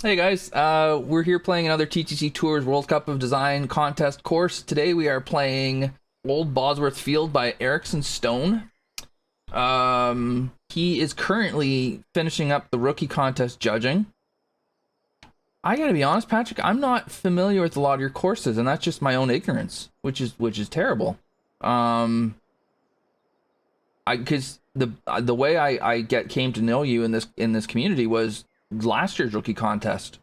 Hey guys, we're here playing another TGCTours World Cup of Design contest course. Today we are playing Old Bosworth Field by ErixonStone. He is currently finishing up the rookie contest judging. I gotta be honest, Patrick, I'm not familiar with a lot of your courses, and that's just my own ignorance, which is terrible. Um, because the way I came to know you in this community was last year's rookie contest.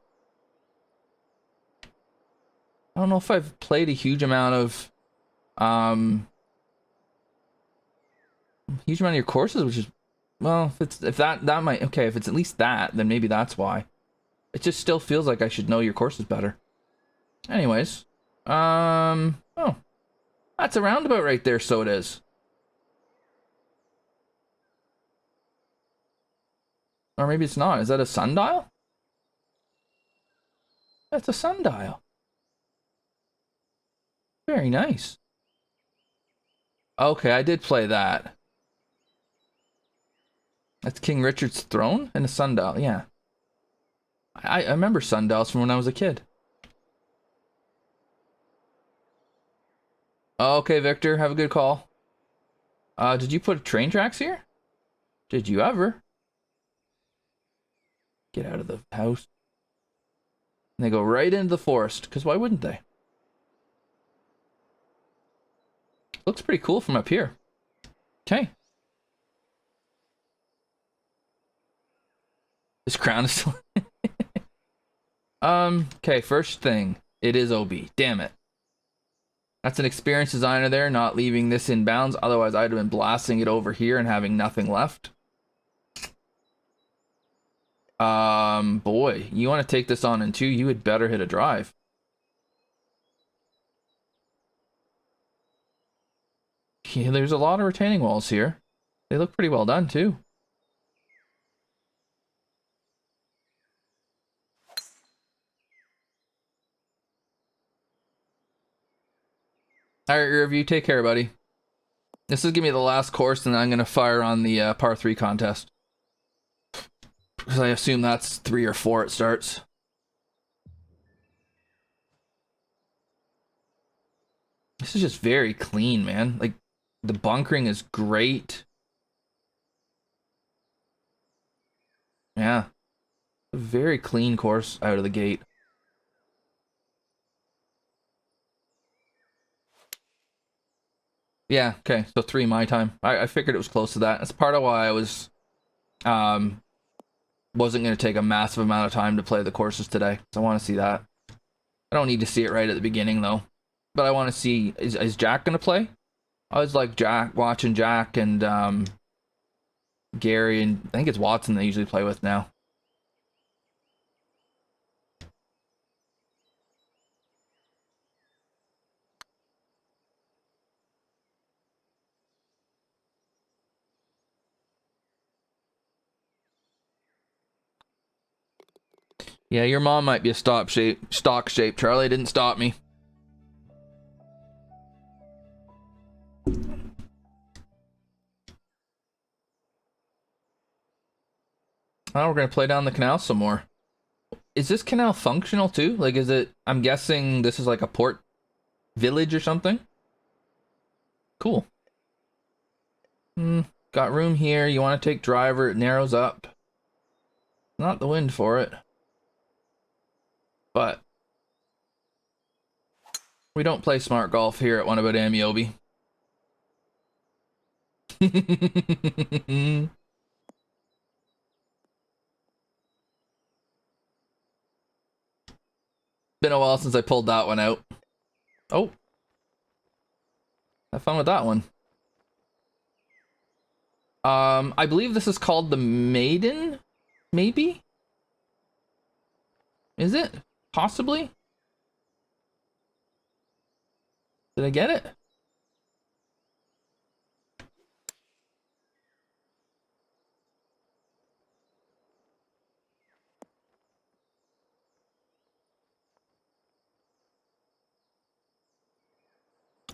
I don't know if I've played a um huge amount of your courses, which is, well, if that might, okay, if it's at least that, then maybe that's why. It just still feels like I should know your courses better. Anyways, oh, that's a roundabout right there, so it is. Or maybe it's not. Is that a sundial? That's a sundial. Very nice. Okay, I did play that. That's King Richard's throne and a sundial. Yeah, I remember sundials from when I was a kid. Okay, Victor, have a good call. Did you put train tracks here? Did you ever? Get out of the house. And they go right into the forest, because why wouldn't they? Looks pretty cool from up here. Okay. This crown is still... okay, first thing. It is OB. Damn it. That's an experienced designer there, not leaving this in bounds. Otherwise, I'd have been blasting it over here and having nothing left. Boy, you want to take this on in two, you had better hit a drive. Yeah, there's a lot of retaining walls here. They look pretty well done, too. Alright, review. Take care, buddy. This is gonna be the last course, and I'm gonna fire on the par 3 contest. Because I assume that's 3 or 4 it starts. This is just very clean, man. Like, the bunkering is great. Yeah. A very clean course out of the gate. Yeah, okay. So 3 my time. I figured it was close to that. That's part of why I um wasn't going to take a massive amount of time to play the courses today. So I want to see that. I don't need to see it right at the beginning, though. But I want to see, is Jack going to play? I was like watching Jack and Gary, and I think it's Watson they usually play with now. Yeah, your mom might be a stock shape. Charlie didn't stop me. Now we're gonna play down the canal some more. Is this canal functional too? Like, is it? I'm guessing this is like a port village or something. Cool. Got room here. You want to take driver? It narrows up. Not the wind for it. But we don't play smart golf here at WhatAboutAmeobi. Been a while since I pulled that one out. Oh, have fun with that one. I believe this is called the Maiden, maybe? Is it? Possibly? Did I get it?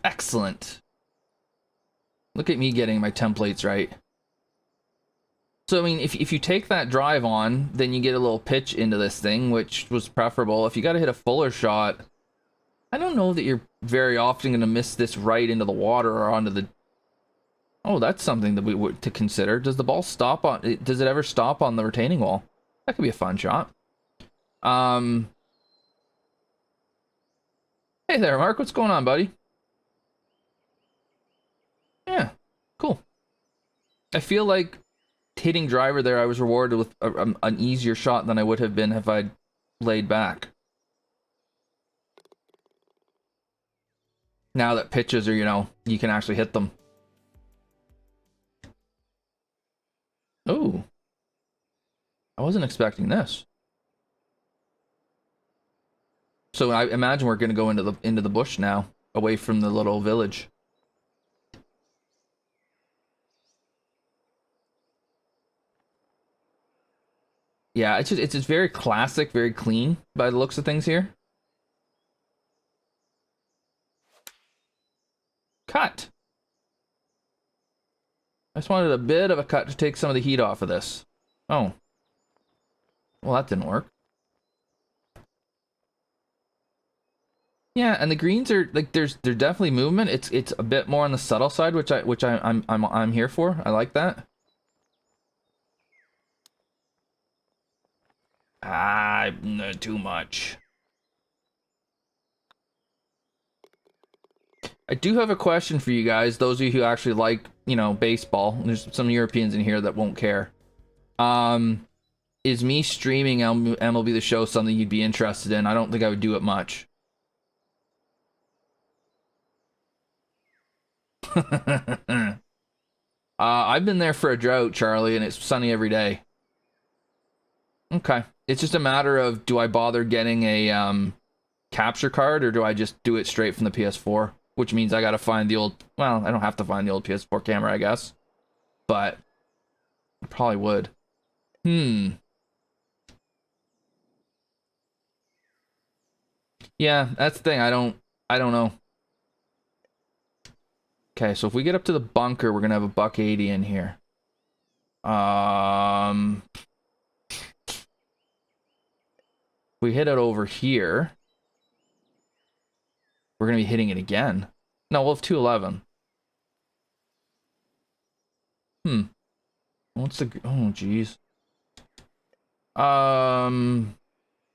Excellent. Look at me getting my templates right. So, I mean, if you take that drive on, then you get a little pitch into this thing, which was preferable. If you got to hit a fuller shot, I don't know that you're very often going to miss this right into the water or onto the... Oh, that's something that we would to consider. Does the ball stop on... Does it ever stop on the retaining wall? That could be a fun shot. Hey there, Mark. What's going on, buddy? Yeah, cool. I feel like hitting driver there, I was rewarded with an easier shot than I would have been if I'd laid back. Now that pitches are, you know, you can actually hit them. Oh, I wasn't expecting this. So I imagine we're going to go into the bush now, away from the little village. Yeah, it's just very classic, very clean by the looks of things here. Cut. I just wanted a bit of a cut to take some of the heat off of this. Oh. Well, that didn't work. Yeah, and the greens are like they're definitely movement. It's a bit more on the subtle side, which I'm here for. I like that. Ah, too much. I do have a question for you guys, those of you who actually like, you know, baseball. There's some Europeans in here that won't care. Is me streaming MLB The Show something you'd be interested in? I don't think I would do it much. I've been there for a drought, Charlie, and it's sunny every day. Okay. It's just a matter of, do I bother getting a capture card, or do I just do it straight from the PS4? Which means I gotta find the old... Well, I don't have to find the old PS4 camera, I guess. But I probably would. Yeah, that's the thing. I don't know. Okay, so if we get up to the bunker, we're gonna have a $180 in here. We hit it over here. We're gonna be hitting it again. No, we'll have 211. What's the... Oh, jeez.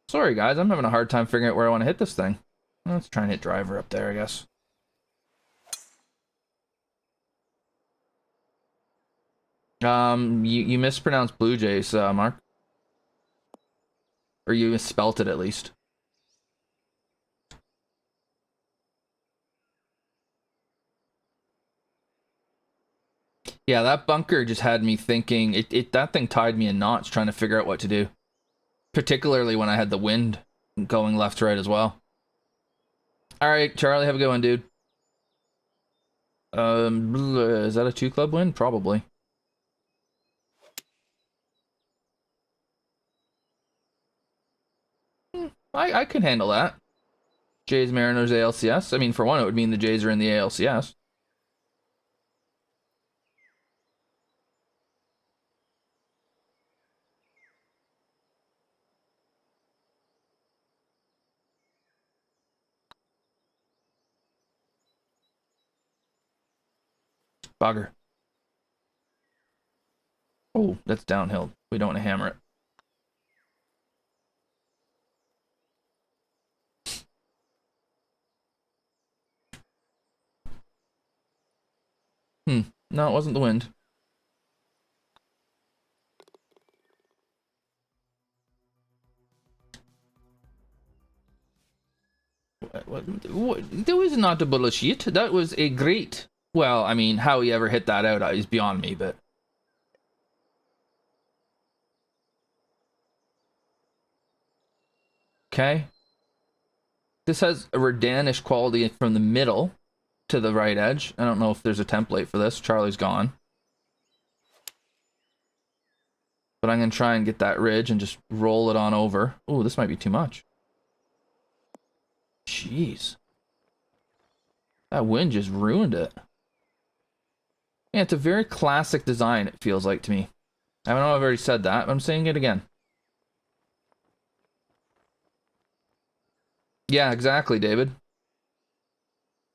Sorry, guys. I'm having a hard time figuring out where I want to hit this thing. Let's try and hit driver up there, I guess. You mispronounced Blue Jays, Mark. Or you misspelt it, at least. Yeah, that bunker just had me thinking... That thing tied me in knots trying to figure out what to do. Particularly when I had the wind going left to right as well. Alright, Charlie, have a good one, dude. Is that a 2-club win? Probably. I can handle that. Jays, Mariners, ALCS. I mean, for one, it would mean the Jays are in the ALCS. Bugger. Oh, that's downhill. We don't want to hammer it. No, it wasn't the wind. What? That was not a bullshit. That was a great... Well, I mean, how he ever hit that out is beyond me, but... Okay. This has a Redanish quality from the middle to the right edge. I don't know if there's a template for this. Charlie's gone. But I'm going to try and get that ridge and just roll it on over. Ooh, this might be too much. Jeez. That wind just ruined it. Yeah, it's a very classic design, it feels like to me. I know I've already said that, but I'm saying it again. Yeah, exactly, David.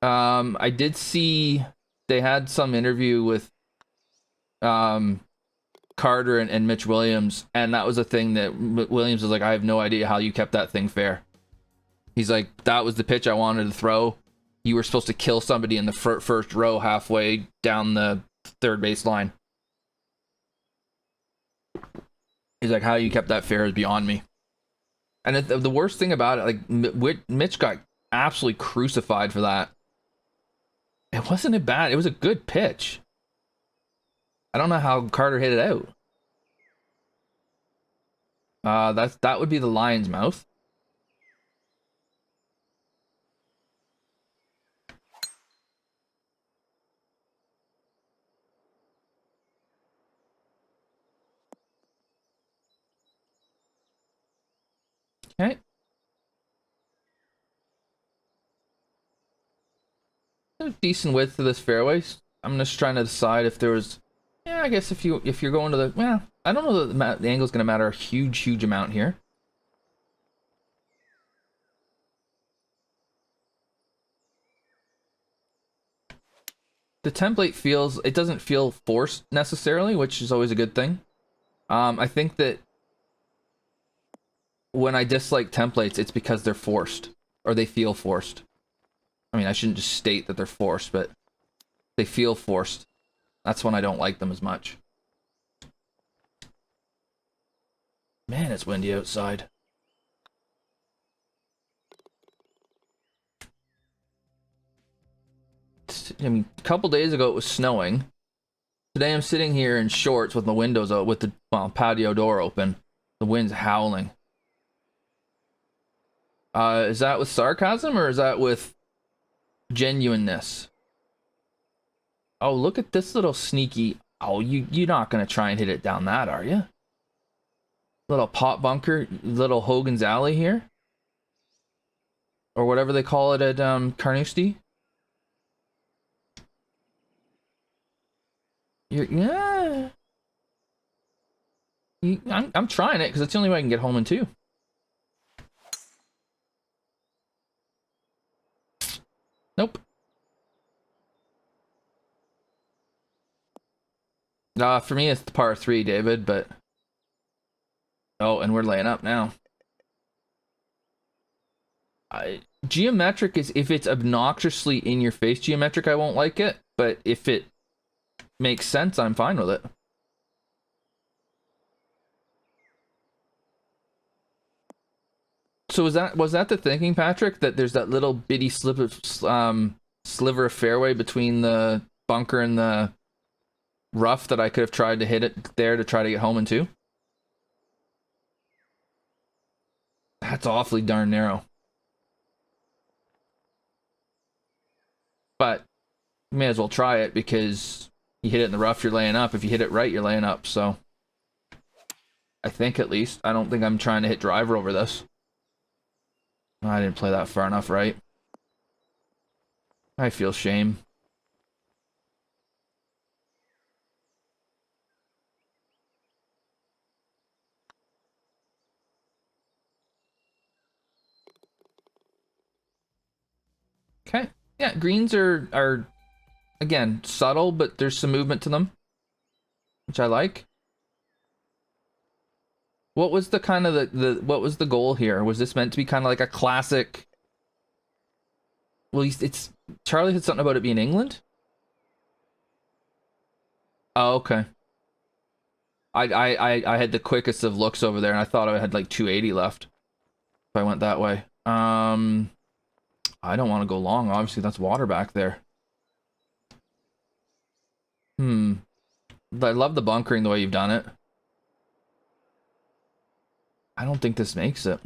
I did see they had some interview with Carter and Mitch Williams, and that was a thing that Williams was like, I have no idea how you kept that thing fair. He's like, that was the pitch I wanted to throw. You were supposed to kill somebody in the first row halfway down the third base line. He's like, how you kept that fair is beyond me. And the worst thing about it, like, Mitch got absolutely crucified for that. It wasn't a bad, it was a good pitch. I don't know how Carter hit it out. That would be the lion's mouth. Okay. A decent width to this fairway. I'm just trying to decide if there was. Yeah, I guess if you're going to the, well, I don't know that the angle's gonna matter a huge amount here. The template feels, it doesn't feel forced necessarily, which is always a good thing. I think that when I dislike templates, it's because they're forced or they feel forced. I mean, I shouldn't just state that they're forced, but they feel forced. That's when I don't like them as much. Man, it's windy outside. I mean, a couple days ago it was snowing. Today I'm sitting here in shorts with the windows out, with the patio door open. The wind's howling. Is that with sarcasm or is that with genuineness? Oh, look at this little sneaky. Oh, you're not gonna try and hit it down that, are you? Little pot bunker, little Hogan's Alley here, or whatever they call it at Carnoustie. Yeah. I'm trying it because it's the only way I can get home in two. Nope. For me, it's the par 3, David, but... Oh, and we're laying up now. Geometric is, if it's obnoxiously in your face geometric, I won't like it, but if it makes sense, I'm fine with it. So was that the thinking, Patrick, that there's that little bitty sliver of fairway between the bunker and the rough that I could have tried to hit it there to try to get home in two? That's awfully darn narrow. But you may as well try it because you hit it in the rough, you're laying up. If you hit it right, you're laying up. So I think, at least. I don't think I'm trying to hit driver over this. I didn't play that far enough, right? I feel shame. Okay. Yeah, greens are again subtle, but there's some movement to them, which I like. What was the kind of the what was the goal here? Was this meant to be kind of like a classic? Well, it's Charlie said something about it being England. Oh, okay. I had the quickest of looks over there, and I thought I had like 280 left if I went that way. I don't want to go long. Obviously, that's water back there. Hmm. I love the bunkering the way you've done it. I don't think this makes it.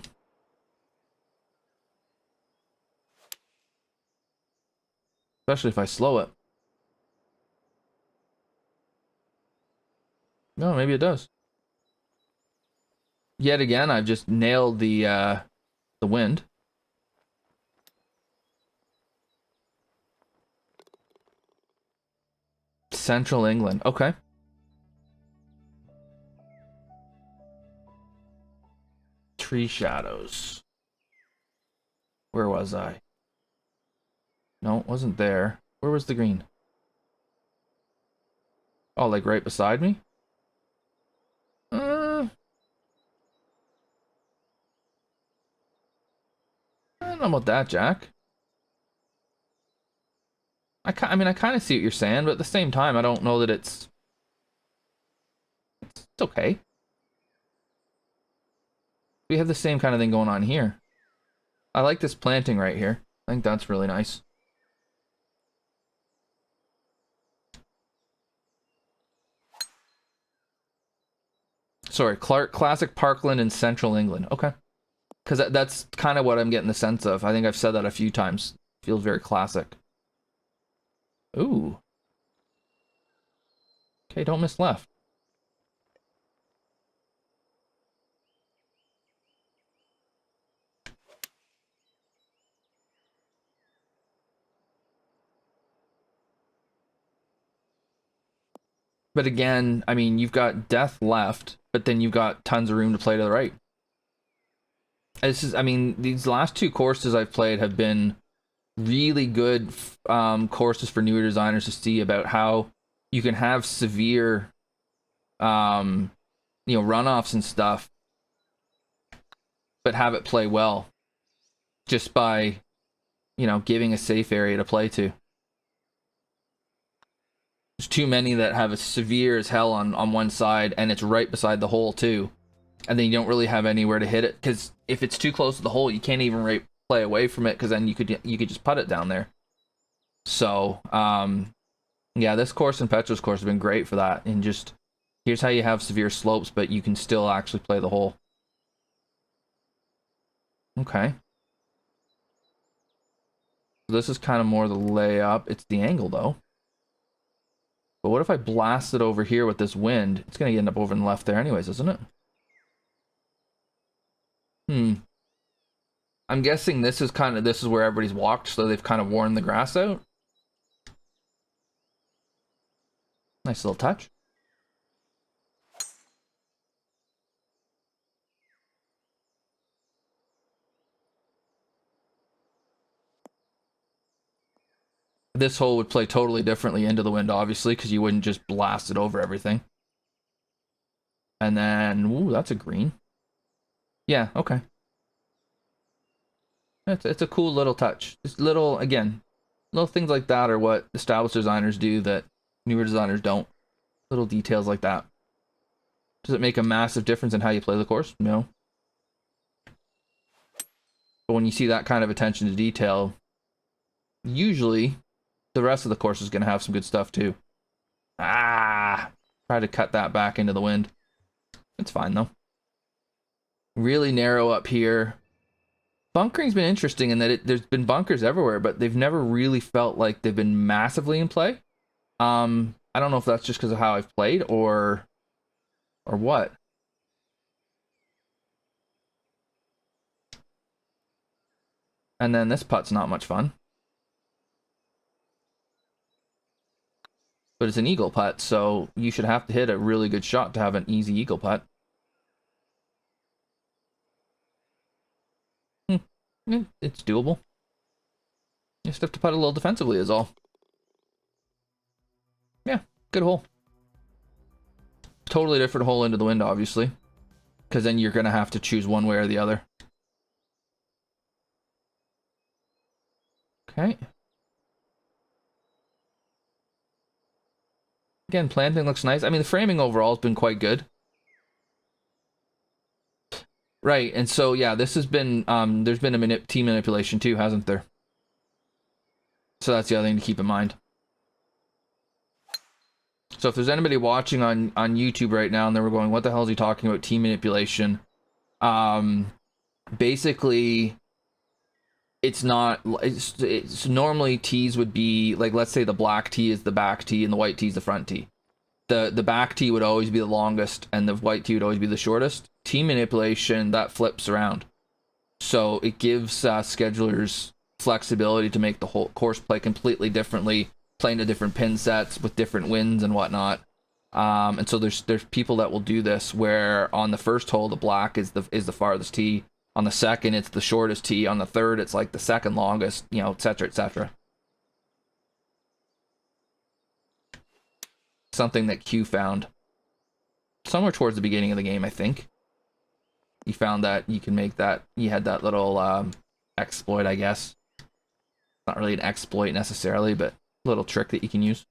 Especially if I slow it. No, maybe it does. Yet again, I've just nailed the wind. Central England. Okay. tree shadows. Where was I? No, it wasn't there. Where was the green? Oh, like right beside me? I don't know about that, Jack. I mean, I kind of see what you're saying, but at the same time, I don't know that it's okay. We have the same kind of thing going on here. I like this planting right here. I think that's really nice. Sorry, Clark Classic Parkland in Central England. Okay. Because that's kind of what I'm getting the sense of. I think I've said that a few times. Feels very classic. Ooh. Okay, don't miss left. But again, I mean, you've got death left, but then you've got tons of room to play to the right. This is, I mean, these last two courses I've played have been really good courses for newer designers to see about how you can have severe, runoffs and stuff, but have it play well just by, giving a safe area to play to. There's too many that have a severe as hell on one side, and it's right beside the hole too, and then you don't really have anywhere to hit it, because if it's too close to the hole, you can't even play away from it, because then you could just putt it down there. So yeah, this course and Petro's course have been great for that, and just here's how you have severe slopes, but you can still actually play the hole. Okay. This is kind of more the layup. It's the angle though. But what if I blast it over here with this wind? It's going to end up over in the left there anyways, isn't it? I'm guessing this is where everybody's walked, so they've kind of worn the grass out. Nice little touch. This hole would play totally differently into the wind, obviously, because you wouldn't just blast it over everything. And then, ooh, that's a green. Yeah, okay. It's a cool little touch. Just little things like that are what established designers do that newer designers don't. Little details like that. Does it make a massive difference in how you play the course? No. But when you see that kind of attention to detail, usually the rest of the course is going to have some good stuff too. Try to cut that back into the wind. It's fine though. Really narrow up here. Bunkering's been interesting in that there's been bunkers everywhere, but they've never really felt like they've been massively in play. I don't know if that's just because of how I've played or what. And then this putt's not much fun. But it's an eagle putt, so you should have to hit a really good shot to have an easy eagle putt. It's doable. You just have to putt a little defensively is all. Yeah, good hole. Totally different hole into the wind, obviously. Because then you're going to have to choose one way or the other. Okay. Again, planting looks nice. I mean, the framing overall has been quite good. Right, and so, yeah, this has been, there's been a team manipulation too, hasn't there? So that's the other thing to keep in mind. So if there's anybody watching on YouTube right now and they were going, what the hell is he talking about, team manipulation? Basically, it's normally tees would be, like, let's say the black tee is the back tee and the white tee is the front tee. The back tee would always be the longest and the white tee would always be the shortest. Team manipulation, that flips around. So it gives schedulers flexibility to make the whole course play completely differently, playing to different pin sets with different winds and whatnot. And so there's people that will do this where on the first hole the black is the farthest tee, on the second it's the shortest tee, on the third it's like the second longest, you know, etc., etc. Something that Q found somewhere towards the beginning of the game, I think. He found that you can make that. He had that little exploit, I guess. Not really an exploit necessarily, but a little trick that you can use.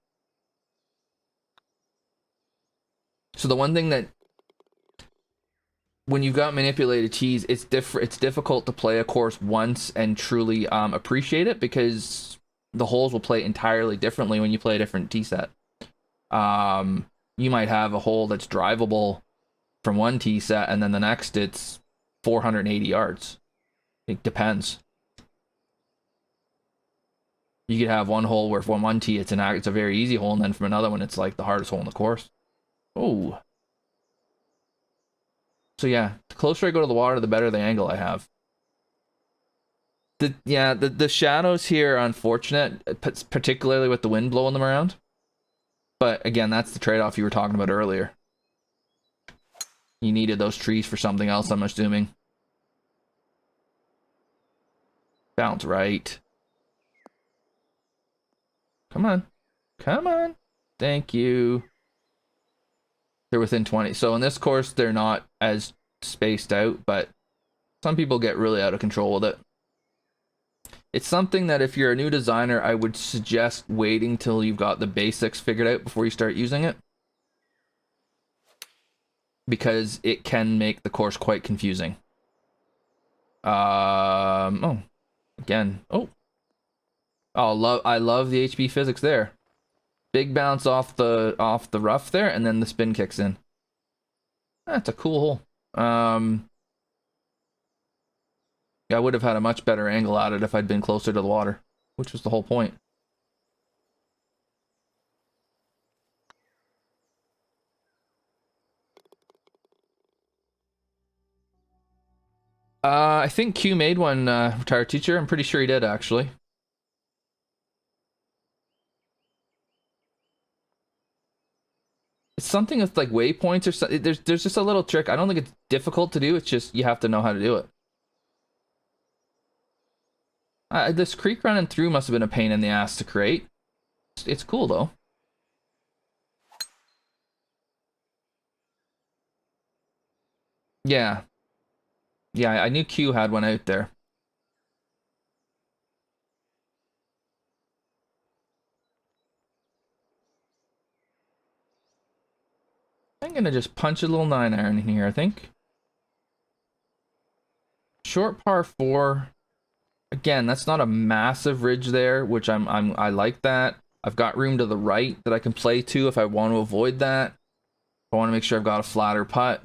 So the one thing that when you've got manipulated tees, it's difficult to play a course once and truly appreciate it, because the holes will play entirely differently when you play a different tee set. You might have a hole that's drivable from one tee set, and then the next it's 480 yards. It depends. You could have one hole where from one tee it's a very easy hole, and then from another one it's like the hardest hole in the course. Oh. So yeah, the closer I go to the water, the better the angle I have. The shadows here are unfortunate, particularly with the wind blowing them around. But again, that's the trade-off you were talking about earlier. You needed those trees for something else, I'm assuming. Bounce right. Come on. Come on. Thank you. They're within 20. So in this course, they're not as spaced out, but some people get really out of control with it. It's something that if you're a new designer, I would suggest waiting till you've got the basics figured out before you start using it, because it can make the course quite confusing. Oh, again. Oh, I love the HB physics there. Big bounce off the rough there, and then the spin kicks in. That's a cool hole. Yeah, I would have had a much better angle at it if I'd been closer to the water, which was the whole point. I think Q made one, retired teacher. I'm pretty sure he did, actually. It's something with like waypoints or something. There's just a little trick. I don't think it's difficult to do. It's just you have to know how to do it. This creek running through must have been a pain in the ass to create. It's cool though. Yeah. Yeah, I knew Q had one out there. I'm gonna just punch a little 9-iron in here, I think. Short par 4. Again, that's not a massive ridge there, which I like that. I've got room to the right that I can play to if I want to avoid that. I want to make sure I've got a flatter putt.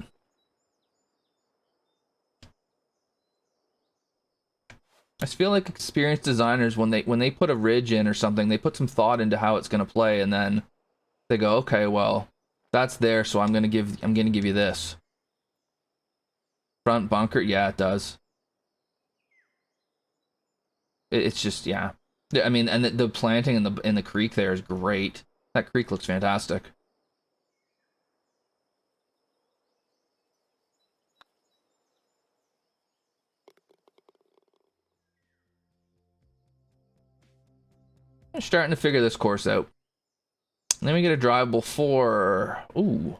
I just feel like experienced designers, when they put a ridge in or something, they put some thought into how it's going to play, and then they go, okay, well, that's there, so I'm gonna give you this. Front bunker, yeah, it does. It's just, yeah. I mean, and the planting in the creek there is great. That creek looks fantastic. I'm starting to figure this course out. Let me get a drivable 4. Ooh.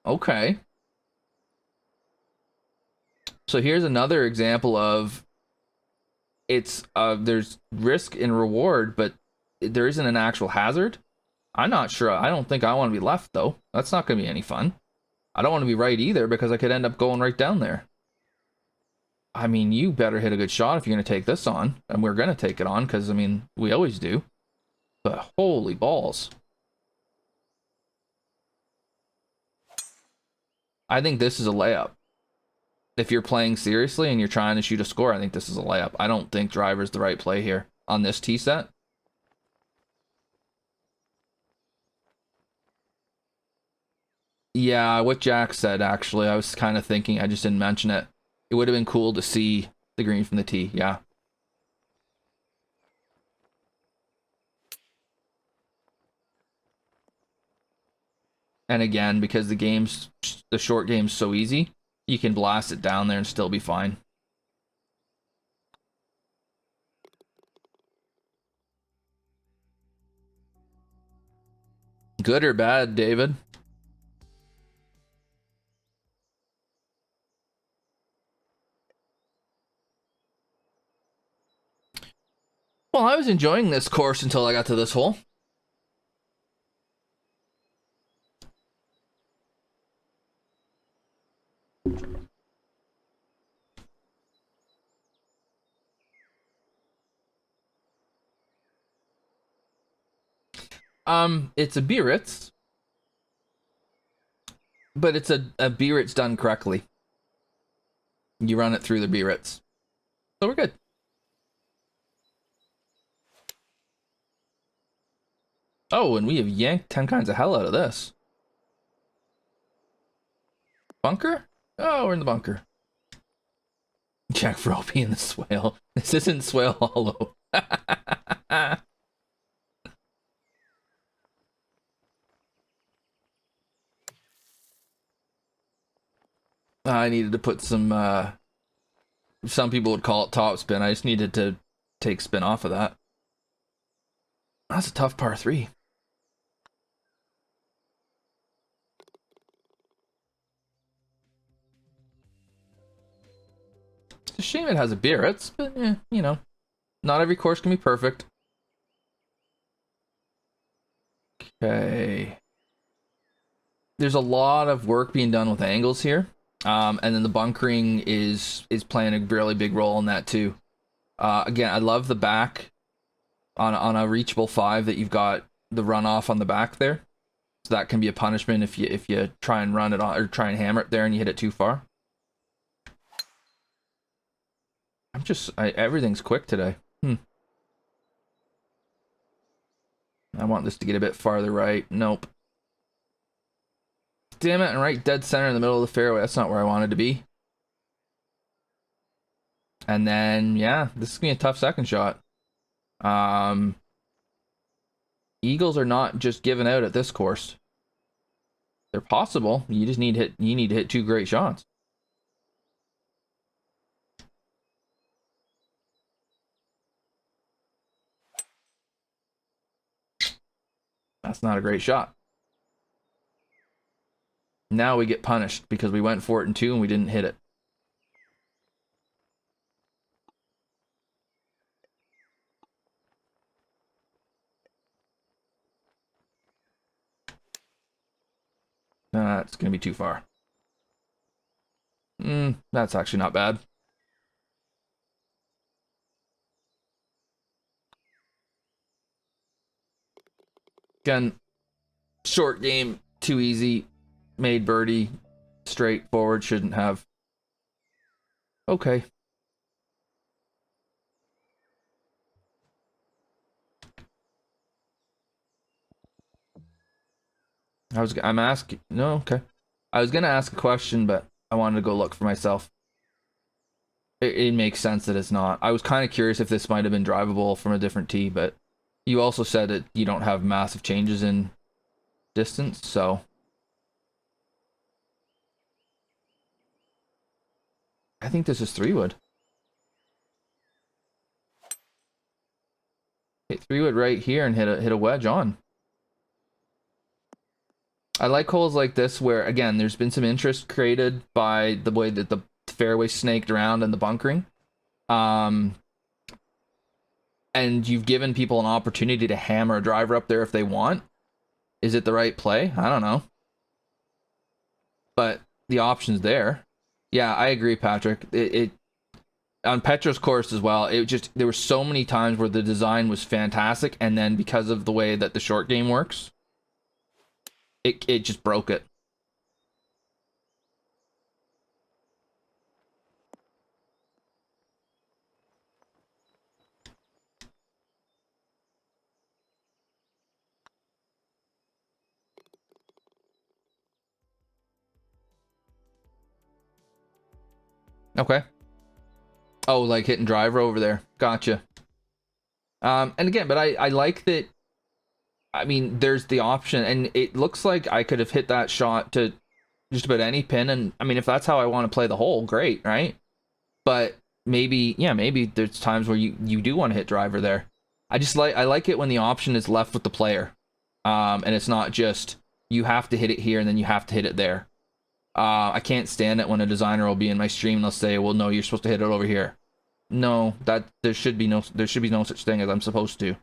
Okay. So here's another example of there's risk and reward, but there isn't an actual hazard. I'm not sure. I don't think I want to be left though. That's not going to be any fun. I don't want to be right either, because I could end up going right down there. I mean, you better hit a good shot if you're going to take this on, and we're going to take it on, because I mean, we always do. But holy balls. I think this is a layup. If you're playing seriously and you're trying to shoot a score, I think this is a layup. I don't think driver's the right play here on this tee set. Yeah, what Jack said, actually. I was kind of thinking, I just didn't mention it. It would have been cool to see the green from the tee, yeah. And again, because the short game's so easy, you can blast it down there and still be fine. Good or bad, David? Well, I was enjoying this course until I got to this hole. It's a Biarritz, but it's a Biarritz done correctly. You run it through the Biarritz. So we're good. Oh, and we have yanked 10 kinds of hell out of this. Bunker? Oh, we're in the bunker. Jack Froby and the Swale. This isn't Swale Hollow. I needed to put some people would call it top spin. I just needed to take spin off of that. That's a tough par 3. It's a shame it has a Biarritz, but you know, not every course can be perfect. Okay. There's a lot of work being done with angles here. And then the bunkering is playing a really big role in that too. Again, I love the back on a reachable 5 that you've got the runoff on the back there. So that can be a punishment if you try and run it on or try and hammer it there and you hit it too far. Everything's quick today. I want this to get a bit farther right. Nope. Damn it, and right dead center in the middle of the fairway. That's not where I wanted to be. And then, yeah, this is going to be a tough second shot. Eagles are not just given out at this course. They're possible. You just need to hit 2 great shots. That's not a great shot. Now we get punished because we went for it in 2 and we didn't hit it. That's going to be too far. That's actually not bad. Again, short game, too easy. Made birdie, straightforward, shouldn't have. Okay. I'm asking, no, okay. I was gonna ask a question, but I wanted to go look for myself. It makes sense that it's not. I was kind of curious if this might have been drivable from a different tee, but you also said that you don't have massive changes in distance, so I think this is 3-wood. Hit 3-wood right here and hit a wedge on. I like holes like this where, again, there's been some interest created by the way that the fairway snaked around and the bunkering. And you've given people an opportunity to hammer a driver up there if they want. Is it the right play? I don't know. But the option's there. Yeah, I agree, Patrick. It on Petra's course as well, there were so many times where the design was fantastic, and then because of the way that the short game works, it just broke it. Okay. Oh, like hitting driver over there. Gotcha. And again, but I like that. I mean, there's the option, and it looks like I could have hit that shot to just about any pin, and I mean, if that's how I want to play the hole, great, right? But maybe, yeah, maybe there's times where you do want to hit driver there. I like it when the option is left with the player, and it's not just you have to hit it here and then you have to hit it there. I can't stand it when a designer will be in my stream and they'll say, well, no, you're supposed to hit it over here. No, that there should be no such thing as I'm supposed to.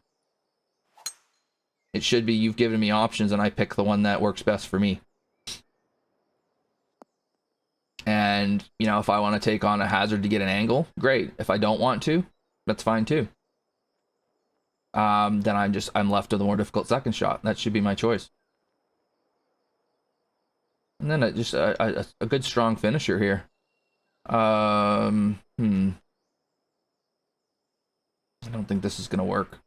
It should be you've given me options and I pick the one that works best for me. And, you know, if I want to take on a hazard to get an angle, great. If I don't want to, that's fine too. Then I'm left with a more difficult second shot. That should be my choice. And then just a good strong finisher here. I don't think this is gonna work.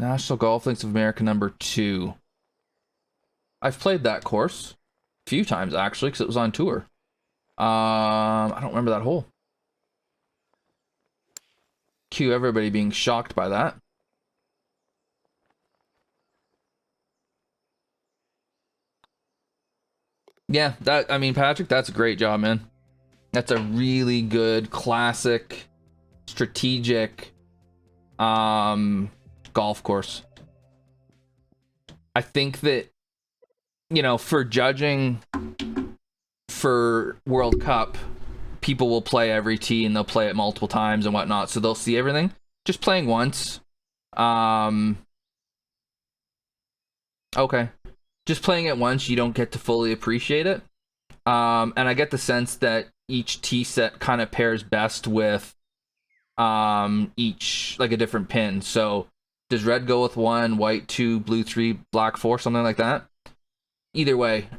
National Golf Links of America #2. I've played that course a few times actually, because it was on tour. I don't remember that hole. Cue everybody being shocked by that. Yeah, I mean, Patrick, that's a great job, man. That's a really good, classic, strategic, golf course. I think that, you know, for judging for World Cup, people will play every tee and they'll play it multiple times and whatnot, so they'll see everything. Just playing once, okay. Just playing it once, you don't get to fully appreciate it. And I get the sense that each tee set kind of pairs best with each, like, a different pin. So does red go with 1, white 2, blue 3, black 4, something like that? Either way,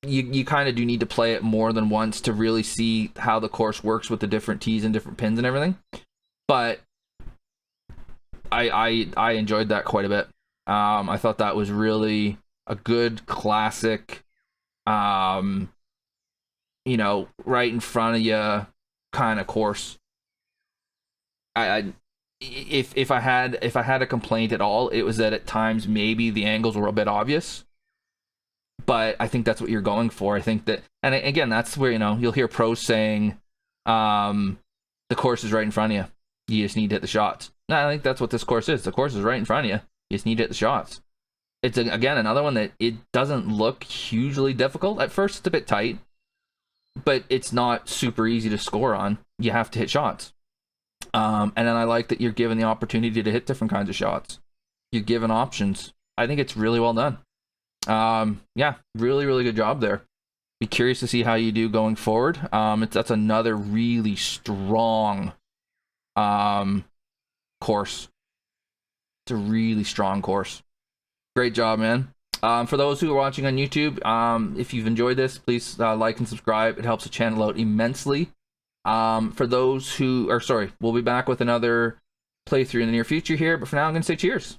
you kind of do need to play it more than once to really see how the course works with the different tees and different pins and everything. But I enjoyed that quite a bit. I thought that was really a good classic, you know, right in front of you kind of course. If I had a complaint at all, it was that at times maybe the angles were a bit obvious. But I think that's what you're going for. I think that, and again, that's where, you know, you'll hear pros saying, the course is right in front of you. You just need to hit the shots. No, I think that's what this course is. The course is right in front of you. You just need to hit the shots. It's, again, another one that it doesn't look hugely difficult. At first, it's a bit tight, but it's not super easy to score on. You have to hit shots. And then I like that you're given the opportunity to hit different kinds of shots. You're given options. I think it's really well done. Yeah, really, really good job there. Be curious to see how you do going forward. That's another really strong course. It's a really strong course. Great job, man. For those who are watching on YouTube, if you've enjoyed this, please like and subscribe. It helps the channel out immensely. For those who are, sorry, we'll be back with another playthrough in the near future here, but for now I'm going to say cheers.